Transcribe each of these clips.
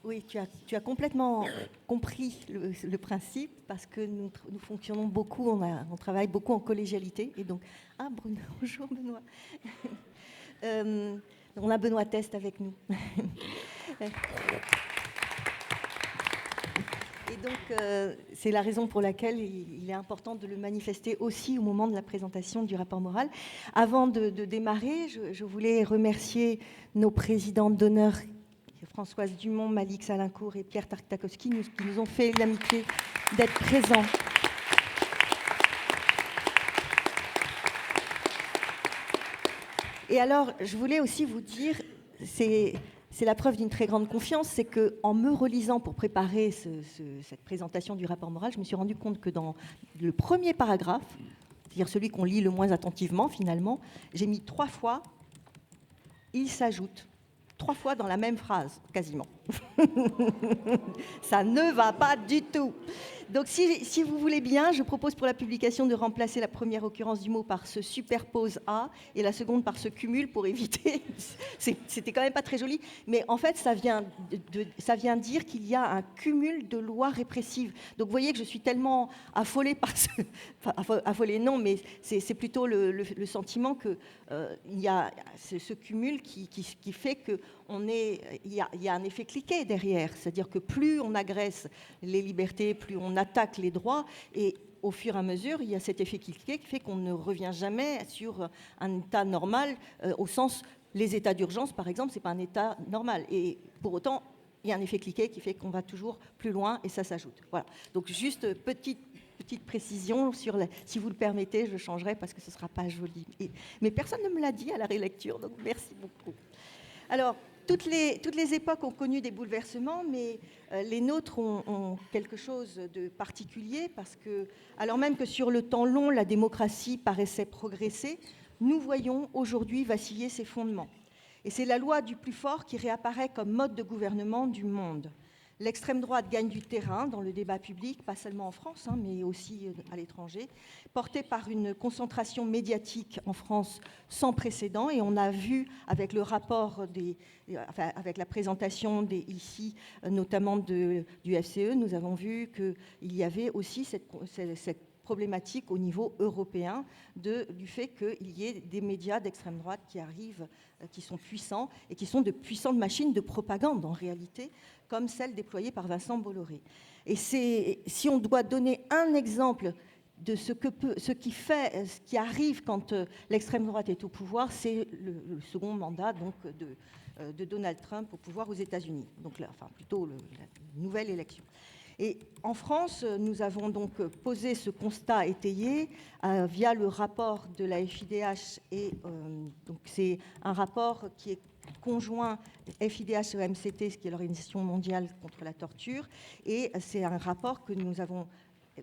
Oui, tu as complètement compris le principe, parce que nous fonctionnons beaucoup, on travaille beaucoup en collégialité. Et donc, Bruno, bonjour Benoît. On a Benoît Test avec nous. Et donc, c'est la raison pour laquelle il est important de le manifester aussi au moment de la présentation du rapport moral. Avant de démarrer, je voulais remercier nos présidentes d'honneur, Françoise Dumont, Malik Salincourt et Pierre Tartakovsky, qui nous ont fait l'amitié d'être présents. Et alors, je voulais aussi vous dire, c'est la preuve d'une très grande confiance, c'est qu'en me relisant pour préparer cette présentation du rapport moral, je me suis rendu compte que dans le premier paragraphe, c'est-à-dire celui qu'on lit le moins attentivement finalement, j'ai mis 3 fois « il s'ajoute ». 3 fois dans la même phrase, quasiment. Ça ne va pas du tout. Donc, si vous voulez bien, je propose pour la publication de remplacer la première occurrence du mot par ce superpose à et la seconde par ce cumul pour éviter. C'était quand même pas très joli, mais en fait, ça vient dire qu'il y a un cumul de lois répressives. Donc, vous voyez que je suis tellement affolée par ce. Enfin, affolée, non, mais c'est plutôt le sentiment qu'il y a ce cumul qui fait que il y a un effet cliquet derrière, c'est-à-dire que plus on agresse les libertés, plus on attaque les droits, et au fur et à mesure, il y a cet effet cliquet qui fait qu'on ne revient jamais sur un état normal, au sens, les états d'urgence, par exemple, c'est pas un état normal. Et pour autant, il y a un effet cliquet qui fait qu'on va toujours plus loin, et ça s'ajoute. Voilà. Donc, juste petite précision si vous le permettez, je changerai parce que ce ne sera pas joli. Mais personne ne me l'a dit à la rélecture, donc merci beaucoup. Alors, toutes les époques ont connu des bouleversements, mais les nôtres ont quelque chose de particulier, parce que, alors même que sur le temps long, la démocratie paraissait progresser, nous voyons aujourd'hui vaciller ses fondements. Et c'est la loi du plus fort qui réapparaît comme mode de gouvernement du monde. L'extrême droite gagne du terrain dans le débat public, pas seulement en France, mais aussi à l'étranger, portée par une concentration médiatique en France sans précédent. Et on a vu avec le rapport, avec la présentation ici, notamment du FCE, nous avons vu qu'il y avait aussi cette problématique au niveau européen du fait qu'il y ait des médias d'extrême droite qui arrivent, qui sont puissants et qui sont de puissantes machines de propagande en réalité, comme celle déployée par Vincent Bolloré. Et si on doit donner un exemple de ce qui arrive quand l'extrême droite est au pouvoir, c'est le second mandat donc, de Donald Trump au pouvoir aux États-Unis, donc plutôt la nouvelle élection. Et en France, nous avons donc posé ce constat étayé via le rapport de la FIDH. Et donc c'est un rapport qui est conjoint FIDH et OMCT, ce qui est l'Organisation mondiale contre la torture. Et c'est un rapport que nous avons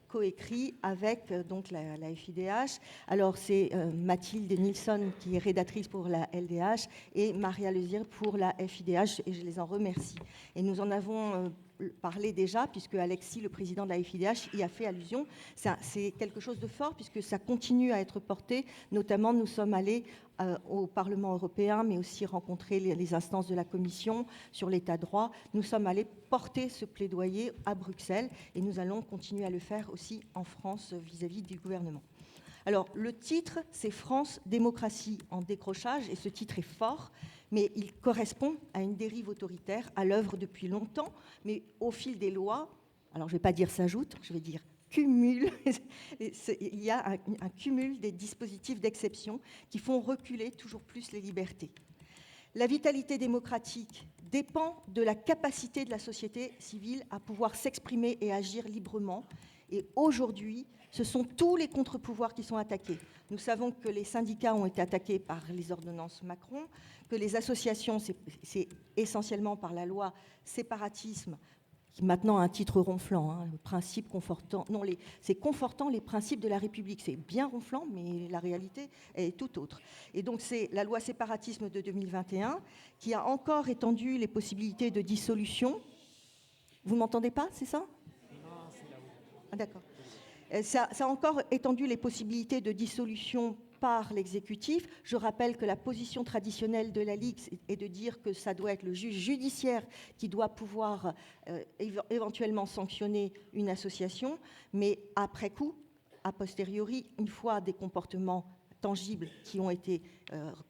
coécrit avec donc la FIDH. Alors c'est Mathilde Nilsson qui est rédactrice pour la LDH et Maria Lezire pour la FIDH, et je les en remercie. Et nous en avons parlé déjà, puisque Alexis, le président de la FIDH, y a fait allusion. C'est quelque chose de fort, puisque ça continue à être porté. Notamment, nous sommes allés au Parlement européen, mais aussi rencontrer les instances de la Commission sur l'état de droit. Nous sommes allés porter ce plaidoyer à Bruxelles, et nous allons continuer à le faire aussi en France vis-à-vis du gouvernement. Alors, le titre, c'est « France, démocratie en décrochage », et ce titre est fort, mais il correspond à une dérive autoritaire à l'œuvre depuis longtemps, mais au fil des lois, alors je ne vais pas dire s'ajoute, je vais dire cumule, il y a un cumul des dispositifs d'exception qui font reculer toujours plus les libertés. La vitalité démocratique dépend de la capacité de la société civile à pouvoir s'exprimer et agir librement. Et aujourd'hui, ce sont tous les contre-pouvoirs qui sont attaqués. Nous savons que les syndicats ont été attaqués par les ordonnances Macron, que les associations, c'est essentiellement par la loi séparatisme, qui maintenant a un titre ronflant, le principe confortant. Non, c'est confortant les principes de la République. C'est bien ronflant, mais la réalité est tout autre. Et donc, c'est la loi séparatisme de 2021 qui a encore étendu les possibilités de dissolution. Vous ne m'entendez pas, c'est ça ? Non, c'est là-haut. Ah, d'accord. Ça a encore étendu les possibilités de dissolution par l'exécutif. Je rappelle que la position traditionnelle de la Ligue est de dire que ça doit être le juge judiciaire qui doit pouvoir éventuellement sanctionner une association, mais après coup, a posteriori, une fois des comportements tangibles qui ont été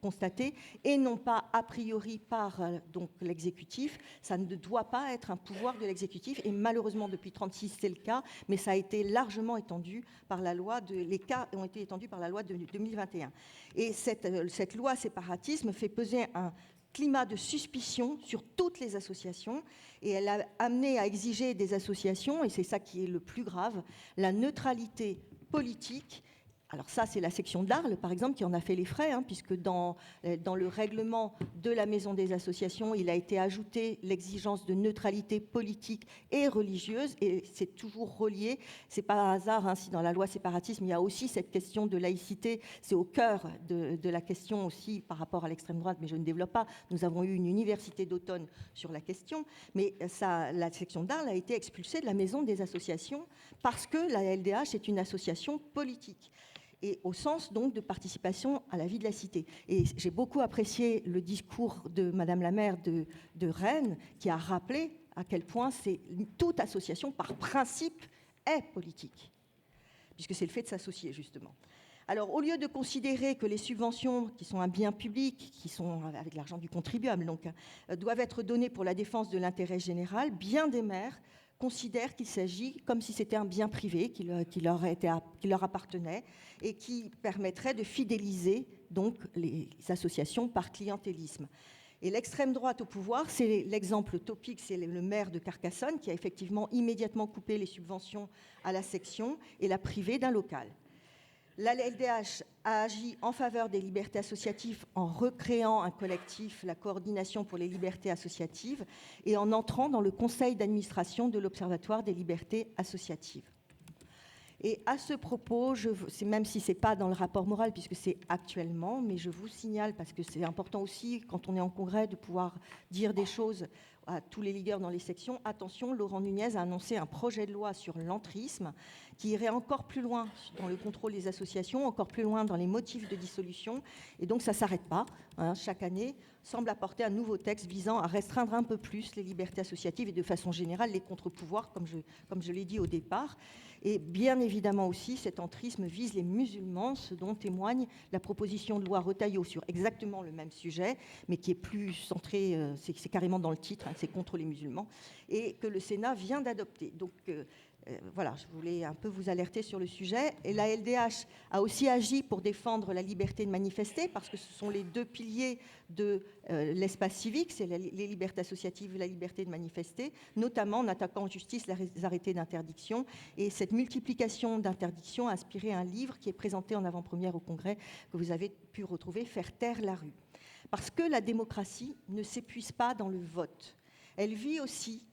constatés, et non pas a priori par donc l'exécutif. Ça ne doit pas être un pouvoir de l'exécutif, et malheureusement depuis 1936 c'est le cas, mais ça a été largement étendu par la loi les cas ont été étendus par la loi de 2021. Et cette loi séparatisme fait peser un climat de suspicion sur toutes les associations, et elle a amené à exiger des associations, et c'est ça qui est le plus grave, la neutralité politique. Alors ça, c'est la section d'Arles, par exemple, qui en a fait les frais, puisque dans le règlement de la Maison des associations, il a été ajouté l'exigence de neutralité politique et religieuse, et c'est toujours relié. C'est pas un hasard si dans la loi séparatisme, il y a aussi cette question de laïcité. C'est au cœur de la question aussi par rapport à l'extrême droite, mais je ne développe pas. Nous avons eu une université d'automne sur la question, mais la section d'Arles a été expulsée de la Maison des associations parce que la LDH est une association politique, et au sens donc de participation à la vie de la cité. Et j'ai beaucoup apprécié le discours de Madame la maire de Rennes, qui a rappelé à quel point toute association, par principe, est politique, puisque c'est le fait de s'associer, justement. Alors, au lieu de considérer que les subventions, qui sont un bien public, qui sont avec l'argent du contribuable, donc, doivent être données pour la défense de l'intérêt général, bien des maires considèrent qu'il s'agit comme si c'était un bien privé qui leur appartenait et qui permettrait de fidéliser donc les associations par clientélisme. Et l'extrême droite au pouvoir, c'est l'exemple topique, c'est le maire de Carcassonne qui a effectivement immédiatement coupé les subventions à la section et l'a privé d'un local. La LDH a agi en faveur des libertés associatives en recréant un collectif, la Coordination pour les libertés associatives, et en entrant dans le conseil d'administration de l'Observatoire des libertés associatives. Et à ce propos, même si ce n'est pas dans le rapport moral, puisque c'est actuellement, mais je vous signale, parce que c'est important aussi, quand on est en congrès, de pouvoir dire des choses à tous les leaders dans les sections. Attention, Laurent Nunez a annoncé un projet de loi sur l'entrisme qui irait encore plus loin dans le contrôle des associations, encore plus loin dans les motifs de dissolution. Et donc ça ne s'arrête pas. Chaque année semble apporter un nouveau texte visant à restreindre un peu plus les libertés associatives et de façon générale les contre-pouvoirs, comme je l'ai dit au départ. Et bien évidemment aussi, cet entrisme vise les musulmans, ce dont témoigne la proposition de loi Retailleau sur exactement le même sujet, mais qui est plus centrée, c'est carrément dans le titre, c'est contre les musulmans, et que le Sénat vient d'adopter. Donc voilà, je voulais un peu vous alerter sur le sujet. Et la LDH a aussi agi pour défendre la liberté de manifester, parce que ce sont les deux piliers de l'espace civique, c'est les libertés associatives et la liberté de manifester, notamment en attaquant en justice les arrêtés d'interdiction. Et cette multiplication d'interdictions a inspiré un livre qui est présenté en avant-première au Congrès, que vous avez pu retrouver, Faire taire la rue. Parce que la démocratie ne s'épuise pas dans le vote. Elle vit aussi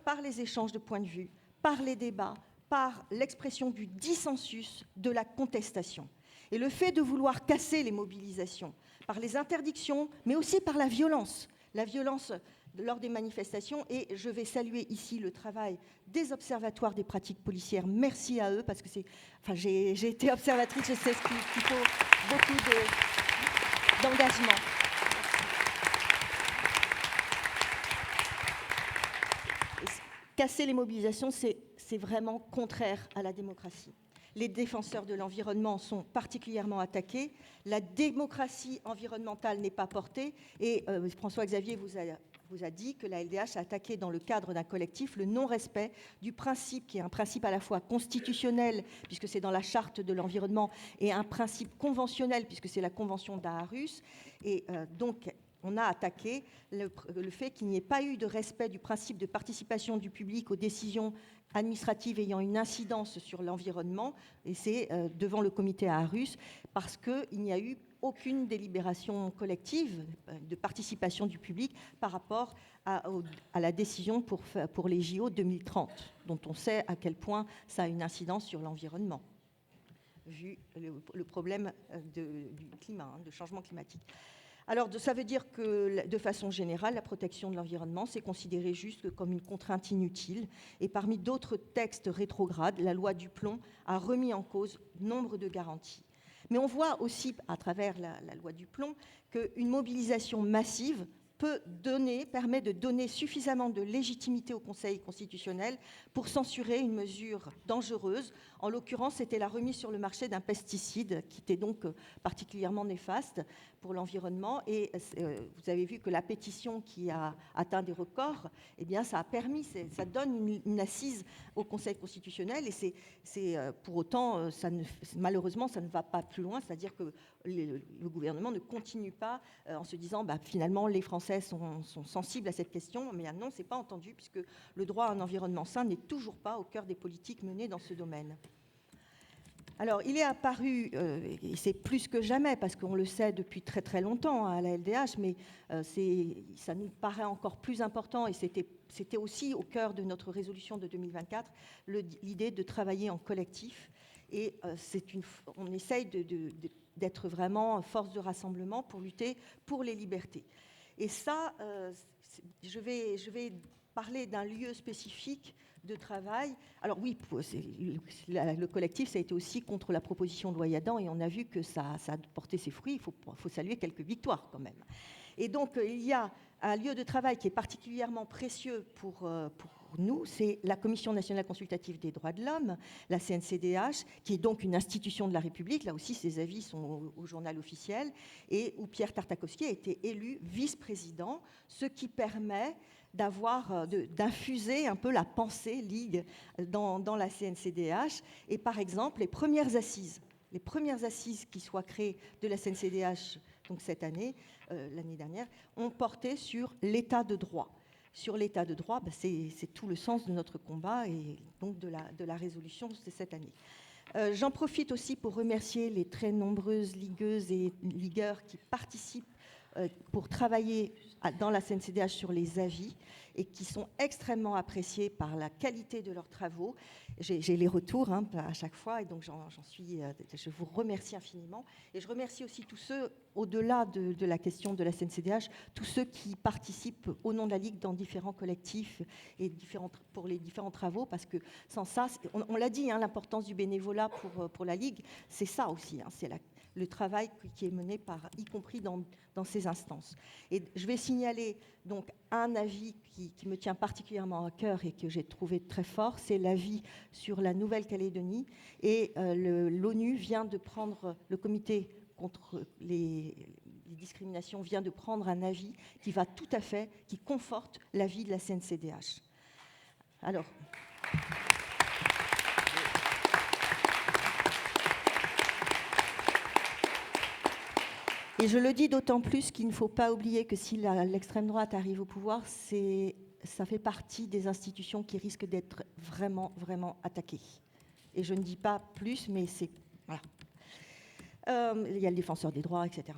par les échanges de points de vue, par les débats, par l'expression du dissensus, de la contestation. Et le fait de vouloir casser les mobilisations par les interdictions, mais aussi par la violence lors des manifestations, et je vais saluer ici le travail des observatoires des pratiques policières. Merci à eux, parce que j'ai été observatrice, je sais qu'il faut beaucoup d'engagement. Casser les mobilisations, c'est vraiment contraire à la démocratie. Les défenseurs de l'environnement sont particulièrement attaqués. La démocratie environnementale n'est pas portée. Et François-Xavier vous a dit que la LDH a attaqué dans le cadre d'un collectif le non-respect du principe, qui est un principe à la fois constitutionnel, puisque c'est dans la charte de l'environnement, et un principe conventionnel, puisque c'est la convention d'Aarhus. Et donc, on a attaqué le fait qu'il n'y ait pas eu de respect du principe de participation du public aux décisions administratives ayant une incidence sur l'environnement, et c'est devant le comité Aarhus, parce qu'il n'y a eu aucune délibération collective de participation du public par rapport à la décision pour les JO 2030, dont on sait à quel point ça a une incidence sur l'environnement, vu le problème du climat, de changement climatique. Alors, ça veut dire que, de façon générale, la protection de l'environnement, c'est considéré juste comme une contrainte inutile. Et parmi d'autres textes rétrogrades, la loi Duplon a remis en cause nombre de garanties. Mais on voit aussi, à travers la loi du plomb, qu'une mobilisation massive permet de donner suffisamment de légitimité au Conseil constitutionnel pour censurer une mesure dangereuse. En l'occurrence, c'était la remise sur le marché d'un pesticide qui était donc particulièrement néfaste pour l'environnement. Et vous avez vu que la pétition qui a atteint des records, eh bien, ça a permis, ça donne une assise au Conseil constitutionnel. Et pour autant, malheureusement, ça ne va pas plus loin, c'est-à-dire que le gouvernement ne continue pas en se disant finalement les Français sont sensibles à cette question, mais non, ce n'est pas entendu puisque le droit à un environnement sain n'est toujours pas au cœur des politiques menées dans ce domaine. Alors, il est apparu, et c'est plus que jamais, parce qu'on le sait depuis très très longtemps à la LDH, mais ça nous paraît encore plus important, et c'était aussi au cœur de notre résolution de 2024, l'idée de travailler en collectif. Et on essaye d'être vraiment force de rassemblement pour lutter pour les libertés. Et ça, je vais parler d'un lieu spécifique de travail. Alors oui, le collectif, ça a été aussi contre la proposition de loi Yadan, et on a vu que ça a porté ses fruits. Il faut saluer quelques victoires quand même. Et donc, il y a un lieu de travail qui est particulièrement précieux pour nous, c'est la Commission nationale consultative des droits de l'homme, la CNCDH, qui est donc une institution de la République. Là aussi, ses avis sont au journal officiel, et où Pierre Tartakovsky a été élu vice-président, ce qui permet d'infuser un peu la pensée Ligue dans la CNCDH. Et par exemple, les premières assises qui soient créées de la CNCDH donc cette année, l'année dernière, ont porté sur l'état de droit. Sur l'état de droit, c'est tout le sens de notre combat et donc de la résolution de cette année. J'en profite aussi pour remercier les très nombreuses ligueuses et ligueurs qui participent pour travailler dans la CNCDH sur les avis et qui sont extrêmement appréciés par la qualité de leurs travaux. J'ai les retours à chaque fois et donc je vous remercie infiniment. Et je remercie aussi tous ceux, au-delà de la question de la CNCDH, tous ceux qui participent au nom de la Ligue dans différents collectifs et pour les différents travaux, parce que sans ça, on l'a dit, l'importance du bénévolat pour la Ligue, c'est ça aussi, c'est le travail qui est mené y compris dans ces instances. Et je vais signaler donc un avis qui me tient particulièrement à cœur et que j'ai trouvé très fort, c'est l'avis sur la Nouvelle-Calédonie. Et l'ONU vient de prendre, le comité contre les discriminations vient de prendre un avis qui conforte l'avis de la CNCDH. Alors... Et je le dis d'autant plus qu'il ne faut pas oublier que si l'extrême droite arrive au pouvoir, ça fait partie des institutions qui risquent d'être vraiment, vraiment attaquées. Et je ne dis pas plus, mais c'est... Voilà. Il y a le défenseur des droits, etc.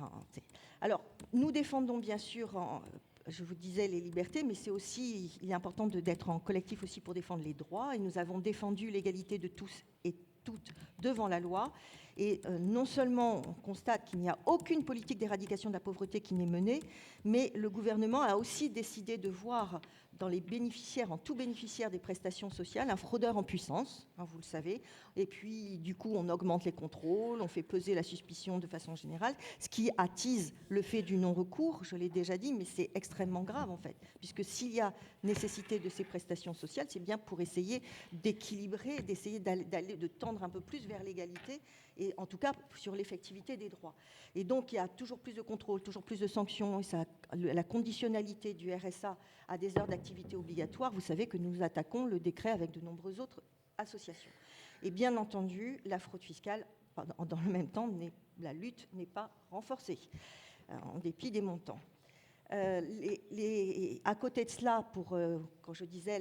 Alors, nous défendons bien sûr, je vous disais, les libertés, mais il est important d'être en collectif aussi pour défendre les droits. Et nous avons défendu l'égalité de tous et toutes devant la loi. Et non seulement on constate qu'il n'y a aucune politique d'éradication de la pauvreté qui n'est menée, mais le gouvernement a aussi décidé de voir dans en tout bénéficiaire des prestations sociales, un fraudeur en puissance, vous le savez. Et puis, du coup, on augmente les contrôles, on fait peser la suspicion de façon générale, ce qui attise le fait du non-recours, je l'ai déjà dit, mais c'est extrêmement grave, en fait, puisque s'il y a nécessité de ces prestations sociales, c'est bien pour essayer d'équilibrer, d'essayer de tendre un peu plus vers l'égalité, et en tout cas sur l'effectivité des droits. Et donc, il y a toujours plus de contrôles, toujours plus de sanctions, et la conditionnalité du RSA à des heures d'activité obligatoires. Vous savez que nous attaquons le décret avec de nombreuses autres associations. Et bien entendu, la fraude fiscale, dans le même temps, la lutte n'est pas renforcée, en dépit des montants. À côté de cela, quand je disais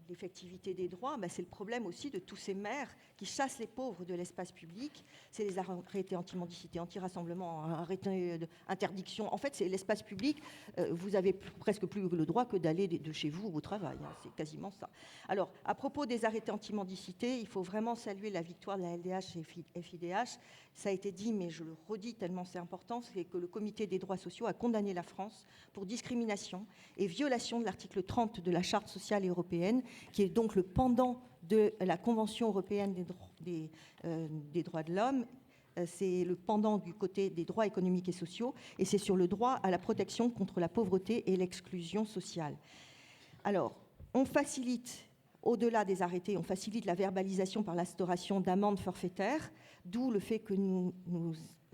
l'effectivité des droits, c'est le problème aussi de tous ces maires qui chassent les pauvres de l'espace public. C'est les arrêtés anti-mendicité, anti-rassemblement, arrêtés d'interdiction. En fait, c'est l'espace public. Vous avez presque plus le droit que d'aller de chez vous au travail. C'est quasiment ça. Alors, à propos des arrêtés anti-mendicité, il faut vraiment saluer la victoire de la LDH et FIDH. Ça a été dit, mais je le redis tellement c'est important, c'est que le Comité des droits sociaux a condamné la France pour discrimination et violation de l'article 30 de la Charte sociale européenne, qui est donc le pendant de la Convention européenne des droits de l'homme, c'est le pendant du côté des droits économiques et sociaux, et c'est sur le droit à la protection contre la pauvreté et l'exclusion sociale. Alors, on facilite, au-delà des arrêtés, on facilite la verbalisation par l'instauration d'amendes forfaitaires, d'où le fait que nous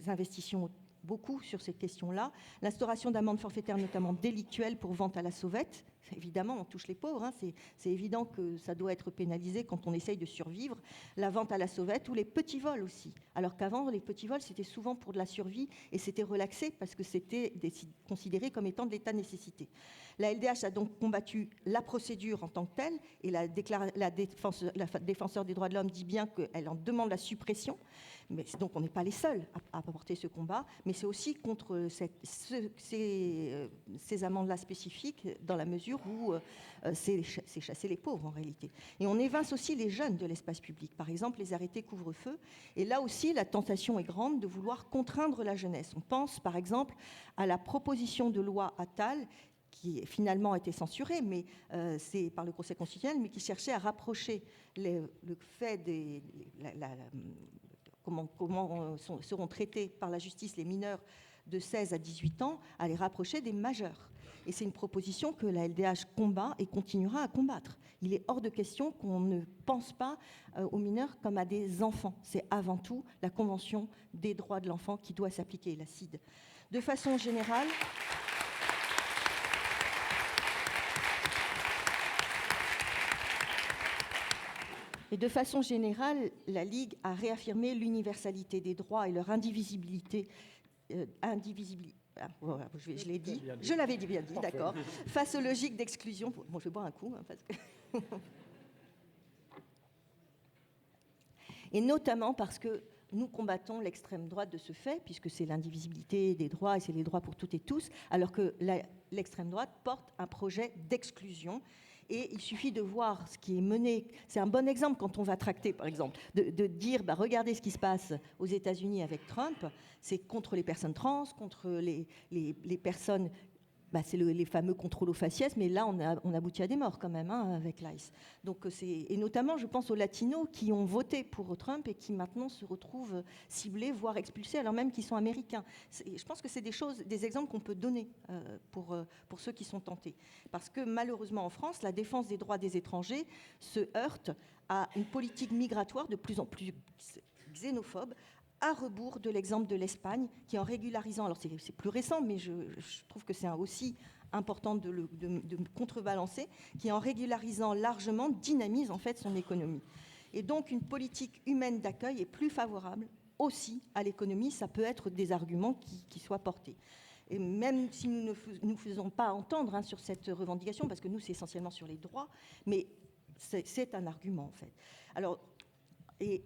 investissions beaucoup sur ces questions-là. L'instauration d'amendes forfaitaires, notamment délictuelles pour vente à la sauvette. Évidemment, on touche les pauvres, hein. C'est évident que ça doit être pénalisé quand on essaye de survivre. La vente à la sauvette ou les petits vols aussi. Alors qu'avant, les petits vols, c'était souvent pour de la survie et c'était relaxé parce que c'était considéré comme étant de l'état de nécessité. La LDH a donc combattu la procédure en tant que telle et la défenseur des droits de l'homme dit bien qu'elle en demande la suppression. Mais, donc on n'est pas les seuls à porter ce combat, mais c'est aussi contre ces amendes-là spécifiques dans la mesure où c'est chasser les pauvres en réalité. Et on évince aussi les jeunes de l'espace public, par exemple les arrêtés couvre-feu. Et là aussi, la tentation est grande de vouloir contraindre la jeunesse. On pense par exemple à la proposition de loi Attal qui finalement a été censurée, mais c'est par le Conseil constitutionnel, mais qui cherchait à rapprocher le fait des... Comment seront traités par la justice les mineurs de 16 à 18 ans, à les rapprocher des majeurs. Et c'est une proposition que la LDH combat et continuera à combattre. Il est hors de question qu'on ne pense pas aux mineurs comme à des enfants. C'est avant tout la Convention des droits de l'enfant qui doit s'appliquer, la CIDE. De façon générale... Et de façon générale, la Ligue a réaffirmé l'universalité des droits et leur indivisibilité. Voilà, je l'ai dit. Je l'avais bien dit, d'accord. Face aux logiques d'exclusion. Bon, je vais boire un coup. Hein, parce que... Et notamment parce que nous combattons l'extrême droite de ce fait, puisque c'est l'indivisibilité des droits et c'est les droits pour toutes et tous, alors que l'extrême droite porte un projet d'exclusion. Et il suffit de voir ce qui est mené. C'est un bon exemple quand on va tracter, par exemple, de dire regardez ce qui se passe aux États-Unis avec Trump. C'est contre les personnes trans, contre les personnes. C'est les fameux contrôles aux faciès, mais là, on aboutit à des morts quand même avec l'ICE. Donc, et notamment, je pense aux Latinos qui ont voté pour Trump et qui maintenant se retrouvent ciblés, voire expulsés, alors même qu'ils sont américains. Je pense que c'est des exemples qu'on peut donner pour ceux qui sont tentés. Parce que malheureusement, en France, la défense des droits des étrangers se heurte à une politique migratoire de plus en plus xénophobe, à rebours de l'exemple de l'Espagne, qui en régularisant, alors c'est plus récent, mais je trouve que c'est aussi important de contrebalancer, qui en régularisant largement dynamise en fait son économie. Et donc une politique humaine d'accueil est plus favorable aussi à l'économie, ça peut être des arguments qui soient portés. Et même si nous ne nous faisons pas entendre sur cette revendication, parce que nous c'est essentiellement sur les droits, mais c'est un argument en fait. Alors, et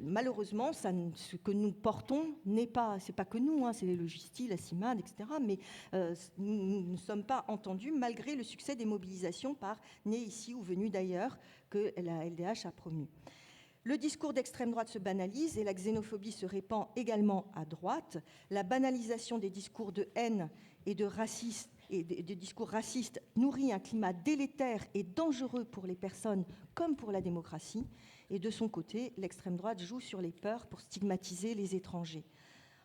malheureusement, ce que nous portons n'est pas, c'est pas que nous, c'est les logistis, la CIMAD, etc. Mais nous ne sommes pas entendus malgré le succès des mobilisations par nés ici ou venus d'ailleurs que la LDH a promu. Le discours d'extrême droite se banalise et la xénophobie se répand également à droite. La banalisation des discours de haine et de racisme et de discours racistes nourrit un climat délétère et dangereux pour les personnes comme pour la démocratie. Et de son côté, l'extrême droite joue sur les peurs pour stigmatiser les étrangers.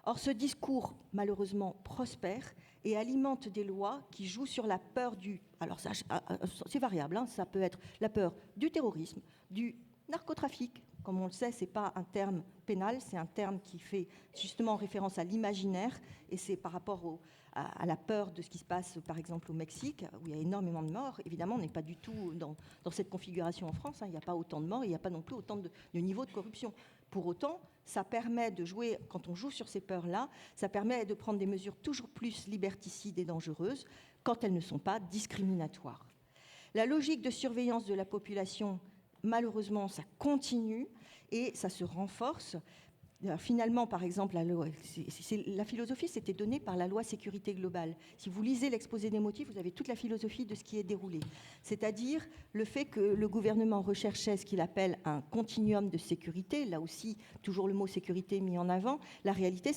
Or, ce discours, malheureusement, prospère et alimente des lois qui jouent sur la peur du... Alors, ça, c'est variable, ça peut être la peur du terrorisme, du narcotrafic. Comme on le sait, ce n'est pas un terme pénal, c'est un terme qui fait justement référence à l'imaginaire, et c'est par rapport à la peur de ce qui se passe, par exemple, au Mexique, où il y a énormément de morts. Évidemment, on n'est pas du tout dans cette configuration en France, il n'y a pas autant de morts, il n'y a pas non plus autant de niveau de corruption. Pour autant, ça permet de jouer, quand on joue sur ces peurs-là, ça permet de prendre des mesures toujours plus liberticides et dangereuses, quand elles ne sont pas discriminatoires. La logique de surveillance de la population, malheureusement, ça continue et ça se renforce. Alors, finalement, par exemple, la philosophie, c'était donnée par la loi sécurité globale. Si vous lisez l'exposé des motifs, vous avez toute la philosophie de ce qui est déroulé. C'est-à-dire le fait que le gouvernement recherchait ce qu'il appelle un continuum de sécurité. Là aussi, toujours le mot sécurité mis en avant. La réalité,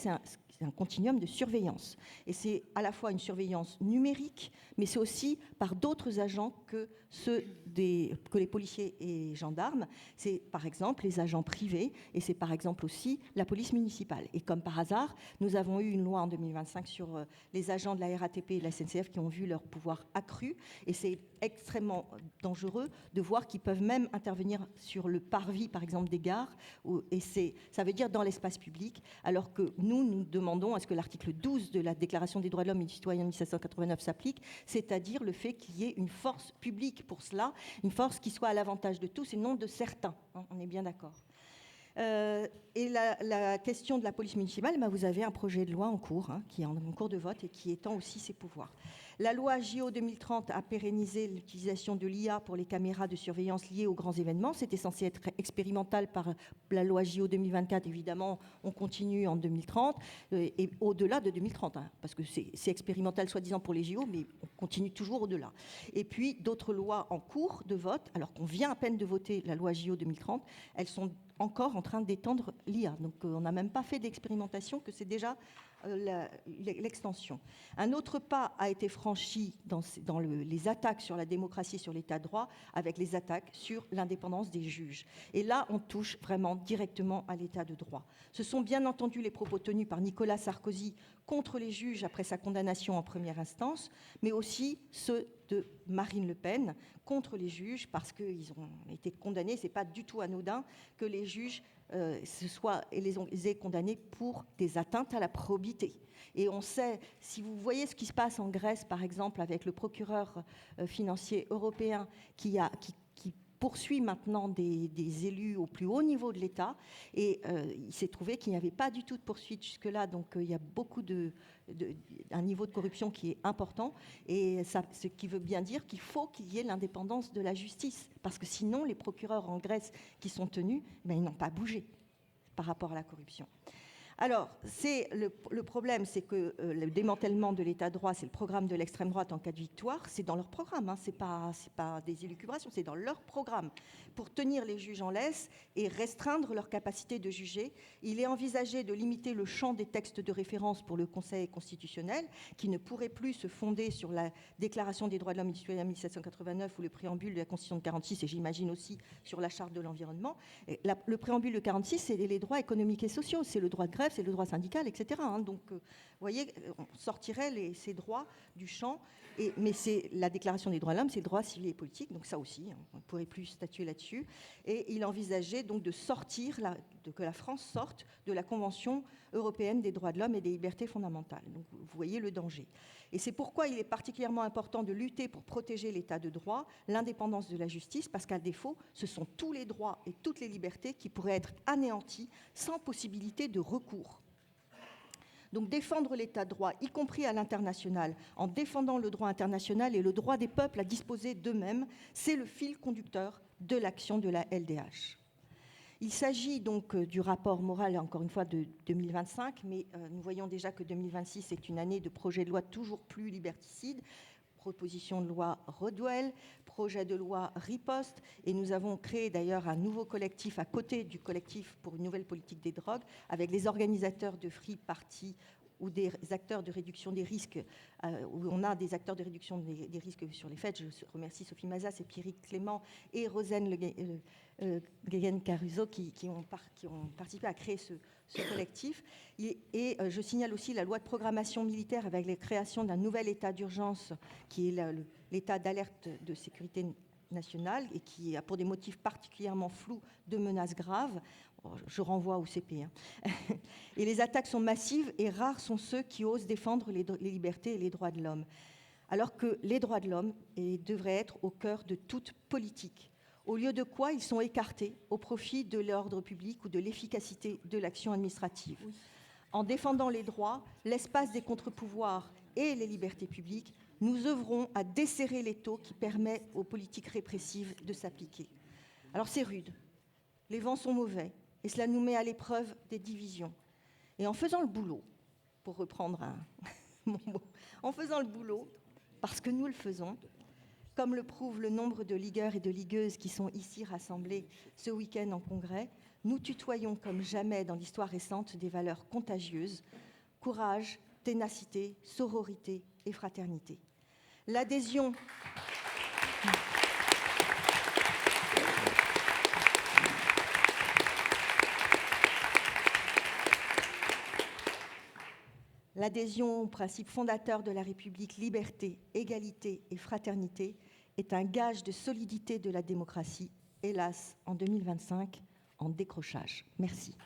un continuum de surveillance. Et c'est à la fois une surveillance numérique, mais c'est aussi par d'autres agents que que les policiers et gendarmes. C'est par exemple les agents privés, et c'est par exemple aussi la police municipale. Et comme par hasard, nous avons eu une loi en 2025 sur les agents de la RATP et de la SNCF qui ont vu leur pouvoir accru, et c'est extrêmement dangereux de voir qu'ils peuvent même intervenir sur le parvis, par exemple, des gares, et ça veut dire dans l'espace public, alors que nous demandons à ce que l'article 12 de la Déclaration des droits de l'homme et du citoyen de 1789 s'applique, c'est-à-dire le fait qu'il y ait une force publique pour cela, une force qui soit à l'avantage de tous et non de certains. On est bien d'accord. Et la question de la police municipale, vous avez un projet de loi en cours, qui est en cours de vote et qui étend aussi ses pouvoirs. La loi JO 2030 a pérennisé l'utilisation de l'IA pour les caméras de surveillance liées aux grands événements. C'était censé être expérimental par la loi JO 2024. Évidemment, on continue en 2030 et au-delà de 2030, parce que c'est expérimental soi-disant pour les JO, mais on continue toujours au-delà. Et puis, d'autres lois en cours de vote, alors qu'on vient à peine de voter la loi JO 2030, elles sont encore en train d'étendre l'IA. Donc, on n'a même pas fait d'expérimentation, que c'est déjà l'extension. Un autre pas a été franchi dans les attaques sur la démocratie, sur l'état de droit, avec les attaques sur l'indépendance des juges. Et là, on touche vraiment directement à l'état de droit. Ce sont bien entendu les propos tenus par Nicolas Sarkozy contre les juges après sa condamnation en première instance, mais aussi ceux de Marine Le Pen contre les juges parce qu'ils ont été condamnés. Ce n'est pas du tout anodin que les juges les aient condamnés pour des atteintes à la probité. Et on sait, si vous voyez ce qui se passe en Grèce, par exemple, avec le procureur financier européen qui poursuit maintenant des élus au plus haut niveau de l'État, et il s'est trouvé qu'il n'y avait pas du tout de poursuite jusque-là, donc il y a beaucoup un niveau de corruption qui est important, et ce qui veut bien dire qu'il faut qu'il y ait l'indépendance de la justice, parce que sinon les procureurs en Grèce qui sont tenus, ils n'ont pas bougé par rapport à la corruption. Alors, le problème, c'est que le démantèlement de l'état de droit, c'est le programme de l'extrême droite en cas de victoire, c'est dans leur programme, c'est pas des élucubrations, c'est dans leur programme. Pour tenir les juges en laisse et restreindre leur capacité de juger, il est envisagé de limiter le champ des textes de référence pour le Conseil constitutionnel, qui ne pourrait plus se fonder sur la Déclaration des droits de l'homme et du citoyen de 1789 ou le préambule de la Constitution de 46, et j'imagine aussi sur la Charte de l'environnement. Le préambule de 46, c'est les droits économiques et sociaux, c'est le droit de grève, c'est le droit syndical, etc. Donc, vous voyez, on sortirait ces droits du champ. Mais c'est la Déclaration des droits de l'homme, c'est le droit civil et politique, donc ça aussi, on ne pourrait plus statuer là-dessus. Et il envisageait donc que la France sorte de la Convention européenne des droits de l'homme et des libertés fondamentales. Donc, vous voyez le danger. Et c'est pourquoi il est particulièrement important de lutter pour protéger l'état de droit, l'indépendance de la justice, parce qu'à défaut, ce sont tous les droits et toutes les libertés qui pourraient être anéantis sans possibilité de recours. Donc défendre l'état de droit, y compris à l'international, en défendant le droit international et le droit des peuples à disposer d'eux-mêmes, c'est le fil conducteur de l'action de la LDH. Il s'agit donc du rapport moral, encore une fois, de 2025, mais nous voyons déjà que 2026 est une année de projet de loi toujours plus liberticide, proposition de loi Rodwell, projet de loi Riposte, et nous avons créé d'ailleurs un nouveau collectif à côté du collectif pour une nouvelle politique des drogues, avec les organisateurs de Free Party ou des acteurs de réduction des risques, où on a des acteurs de réduction des risques sur les faits. Je remercie Sophie Mazas et Pierrick Clément et Rosane Guéguen-Caruso qui ont participé à créer ce collectif. Et je signale aussi la loi de programmation militaire avec la création d'un nouvel état d'urgence qui est l'état d'alerte de sécurité nationale et qui a pour des motifs particulièrement flous de menaces graves. Je renvoie au CP. Et les attaques sont massives et rares sont ceux qui osent défendre les libertés et les droits de l'homme. Alors que les droits de l'homme devraient être au cœur de toute politique. Au lieu de quoi ils sont écartés au profit de l'ordre public ou de l'efficacité de l'action administrative. Oui. En défendant les droits, l'espace des contre-pouvoirs et les libertés publiques, nous œuvrons à desserrer l'étau qui permet aux politiques répressives de s'appliquer. Alors c'est rude, les vents sont mauvais, et cela nous met à l'épreuve des divisions. Et en faisant le boulot, pour reprendre mon mot, en faisant le boulot, parce que nous le faisons, comme le prouve le nombre de ligueurs et de ligueuses qui sont ici rassemblés ce week-end en congrès, nous tutoyons comme jamais dans l'histoire récente des valeurs contagieuses courage, ténacité, sororité et fraternité. L'adhésion au principe fondateur de la République, liberté, égalité et fraternité, est un gage de solidité de la démocratie, hélas, en 2025, en décrochage. Merci.